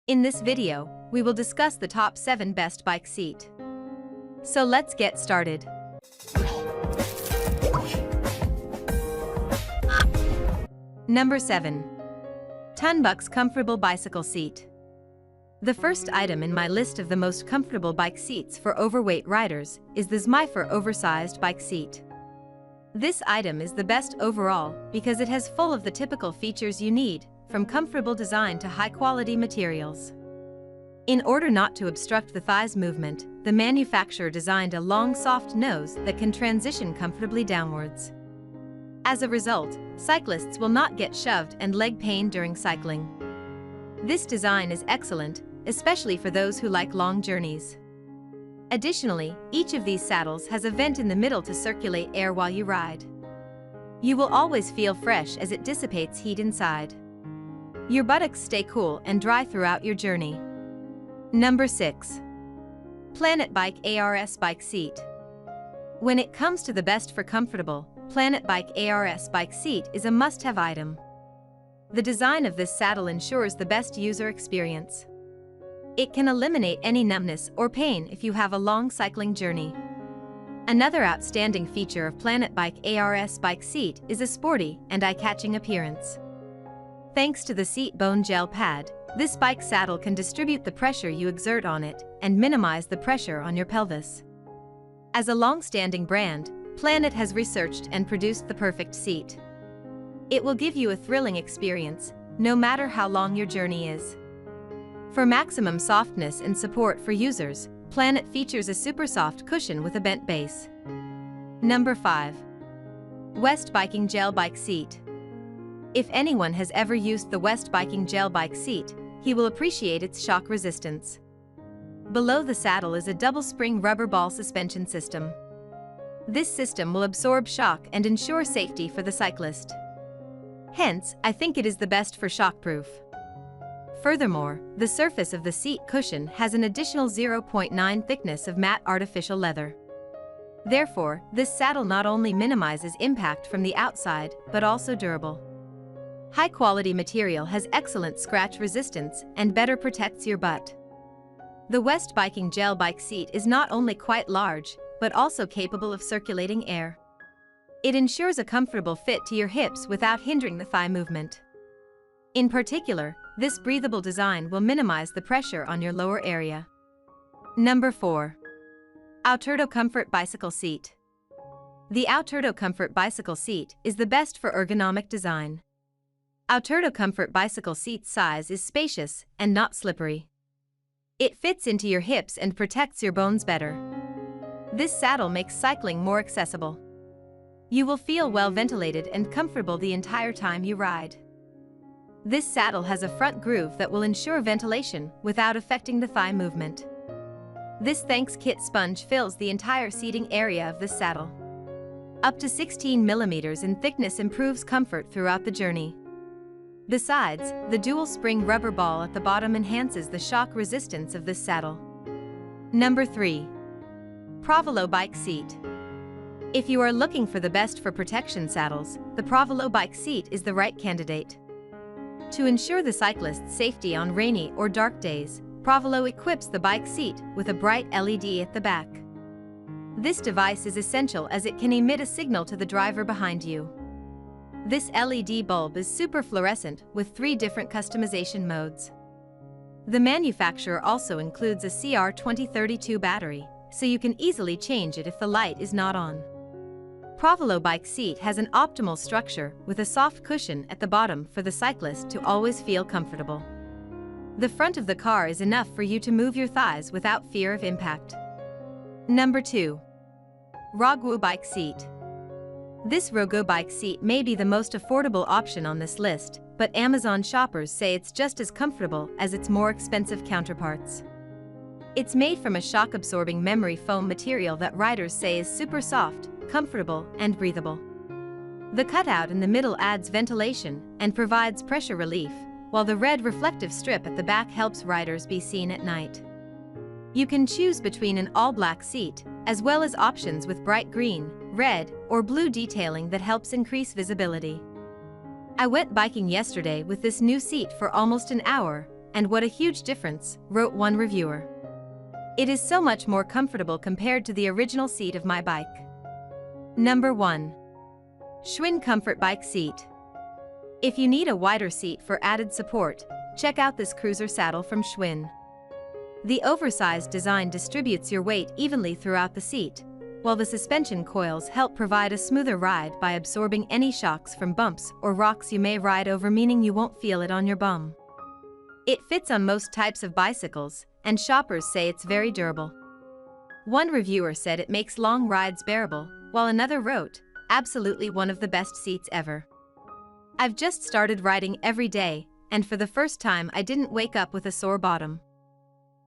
In this video, we will discuss the top 7 best bike seat. So let's get started. Number 7. Tonbuck's Comfortable Bicycle Seat. The first item in my list of the most comfortable bike seats for overweight riders is the Zmifer Oversized Bike Seat. This item is the best overall because it has full of the typical features you need, from comfortable design to high-quality materials. In order not to obstruct the thighs movement, the manufacturer designed a long, soft nose that can transition comfortably downwards. As a result, cyclists will not get shoved and leg pain during cycling. This design is excellent, especially for those who like long journeys. Additionally, each of these saddles has a vent in the middle to circulate air while you ride. You will always feel fresh as it dissipates heat inside. Your buttocks stay cool and dry throughout your journey. Number 6. Planet Bike ARS Bike Seat. When it comes to the best for comfortable, Planet Bike ARS Bike Seat is a must-have item. The design of this saddle ensures the best user experience. It can eliminate any numbness or pain if you have a long cycling journey. Another outstanding feature of Planet Bike ARS Bike Seat is a sporty and eye-catching appearance. Thanks to the seat bone gel pad, this bike saddle can distribute the pressure you exert on it and minimize the pressure on your pelvis. As a long-standing brand, Planet has researched and produced the perfect seat. It will give you a thrilling experience, no matter how long your journey is. For maximum softness and support for users, Planet features a super soft cushion with a bent base. Number 5. West Biking Gel Bike Seat. If anyone has ever used the West Biking Gel Bike Seat, he will appreciate its shock resistance. Below the saddle is a double-spring rubber ball suspension system. This system will absorb shock and ensure safety for the cyclist. Hence, I think it is the best for shockproof. Furthermore, the surface of the seat cushion has an additional 0.9 thickness of matte artificial leather. Therefore, this saddle not only minimizes impact from the outside, but also durable. High-quality material has excellent scratch resistance and better protects your butt. The West Biking Gel Bike Seat is not only quite large, but also capable of circulating air. It ensures a comfortable fit to your hips without hindering the thigh movement. In particular, this breathable design will minimize the pressure on your lower area. Number 4. Auturdo Comfort Bicycle Seat. The Auturdo Comfort Bicycle Seat is the best for ergonomic design. Auturdo Comfort Bicycle Seat size is spacious and not slippery. It fits into your hips and protects your bones better. This saddle makes cycling more accessible. You will feel well ventilated and comfortable the entire time you ride. This saddle has a front groove that will ensure ventilation without affecting the thigh movement. This Thanks Kit sponge fills the entire seating area of this saddle. Up to 16 millimeters in thickness improves comfort throughout the journey. Besides, the dual-spring rubber ball at the bottom enhances the shock resistance of this saddle. Number 3. Provolo Bike Seat. If you are looking for the best for protection saddles, the Provolo Bike Seat is the right candidate. To ensure the cyclist's safety on rainy or dark days, Provolo equips the bike seat with a bright LED at the back. This device is essential as it can emit a signal to the driver behind you. This LED bulb is super fluorescent with 3 different customization modes. The manufacturer also includes a CR2032 battery, so you can easily change it if the light is not on. Provolo Bike Seat has an optimal structure with a soft cushion at the bottom for the cyclist to always feel comfortable. The front of the car is enough for you to move your thighs without fear of impact. Number 2. Rogwu Bike Seat. This Rogwu bike seat may be the most affordable option on this list, but Amazon shoppers say it's just as comfortable as its more expensive counterparts. It's made from a shock-absorbing memory foam material that riders say is super soft, comfortable, and breathable. The cutout in the middle adds ventilation and provides pressure relief, while the red reflective strip at the back helps riders be seen at night. You can choose between an all-black seat, as well as options with bright green, red, or blue detailing that helps increase visibility. I went biking yesterday with this new seat for almost an hour, and what a huge difference, wrote one reviewer. It is so much more comfortable compared to the original seat of my bike. Number 1. Schwinn Comfort Bike Seat. If you need a wider seat for added support, check out this cruiser saddle from Schwinn. The oversized design distributes your weight evenly throughout the seat, while the suspension coils help provide a smoother ride by absorbing any shocks from bumps or rocks you may ride over, meaning you won't feel it on your bum. It fits on most types of bicycles, and shoppers say it's very durable. One reviewer said it makes long rides bearable, while another wrote, "Absolutely one of the best seats ever. I've just started riding every day, and for the first time I didn't wake up with a sore bottom."